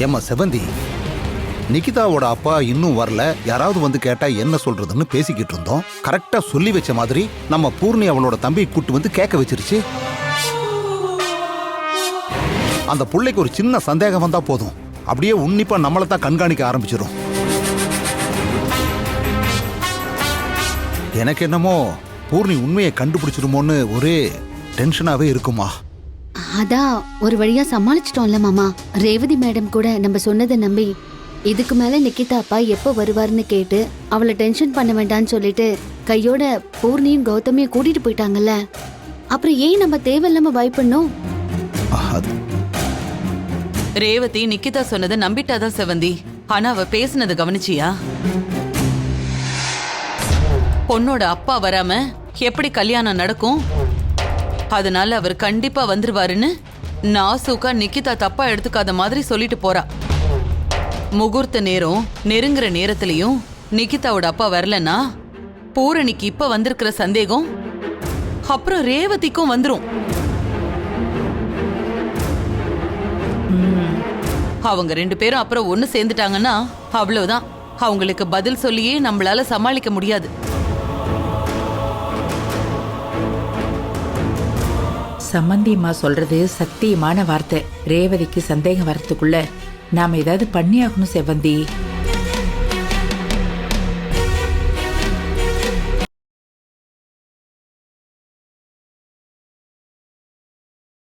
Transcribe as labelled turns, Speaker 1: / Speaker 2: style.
Speaker 1: ஏம்மா செவந்தி, நிகிதாவோட அப்பா இன்னும் வரல, யாராவது வந்து கேட்டா என்ன சொல்றதுன்னு பேசிக்கிட்டு இருந்தோம். கரெக்டா சொல்லி வச்ச மாதிரி நம்ம பூர்ணி அவளோட தம்பியை கூட்டு வந்து கேட்க வச்சிருச்சு. அந்த புள்ளைக்கு ஒரு சின்ன சந்தேகம் வந்தா போதும், அப்படியே உன்னிப்பா நம்மளை தான் கண்காணிக்க ஆரம்பிச்சிடும். எனக்கு என்னமோ பூர்ணி உண்மையை கண்டுபிடிச்சிருமோன்னு ஒரே டென்ஷனாவே இருக்குமா.
Speaker 2: அதான் ஒரு வழியா சமாளிச்சிட்டோம்ல மாமா. ரேவதி மேடம் கூட நம்ம சொன்னதை நம்பி இதுக்கு மேல நிக்கிதா அப்பா எப்போ வருவாருன்னு கேட்டு அவளை டென்ஷன் பண்ண வேண்டாம்னு சொல்லிட்டு கையோட பூர்ணியும் கௌதமியும் கூட்டிட்டு போயிட்டாங்கல்ல. அப்புறம் ஏன் நம்ம தேவையில்லாம பயப்படணும்?
Speaker 3: ரேவதி நிக்கிதா சொன்னதை நம்பிட்டாதான் செவந்தி. ஆனா அவ பேசுனது கவனிச்சியா? பொண்ணோட அப்பா வராம எப்படி கல்யாணம் நடக்கும், அதனால அவர் கண்டிப்பா வந்துருவாருன்னு நாசூக்கா நிக்கிதா தப்பா எடுத்துக்காத மாதிரி சொல்லிட்டு போறா. முகூர்த்த நேரம் நெருங்குற நேரத்திலையும் நிக்கிதாவோட அப்பா வரலன்னா பூரணிக்கு இப்ப வந்திருக்கிற சந்தேகம் அப்புறம் ரேவதிக்கும் வந்துரும். அவங்க 2 பேரும் அப்புறம் ஒண்ணு சேர்ந்துட்டாங்கன்னா அவ்வளவுதான். அவங்களுக்கு பதில் சொல்லியே நம்மளால சமாளிக்க முடியாது.
Speaker 4: சம்பந்தியம்மா சொல்றது சத்தியமான வார்த்தை. ரேவதிக்கு சந்தேகம் வரத்துக்குள்ள நாம ஏதாவது பண்ணியாகணும் செவந்தி.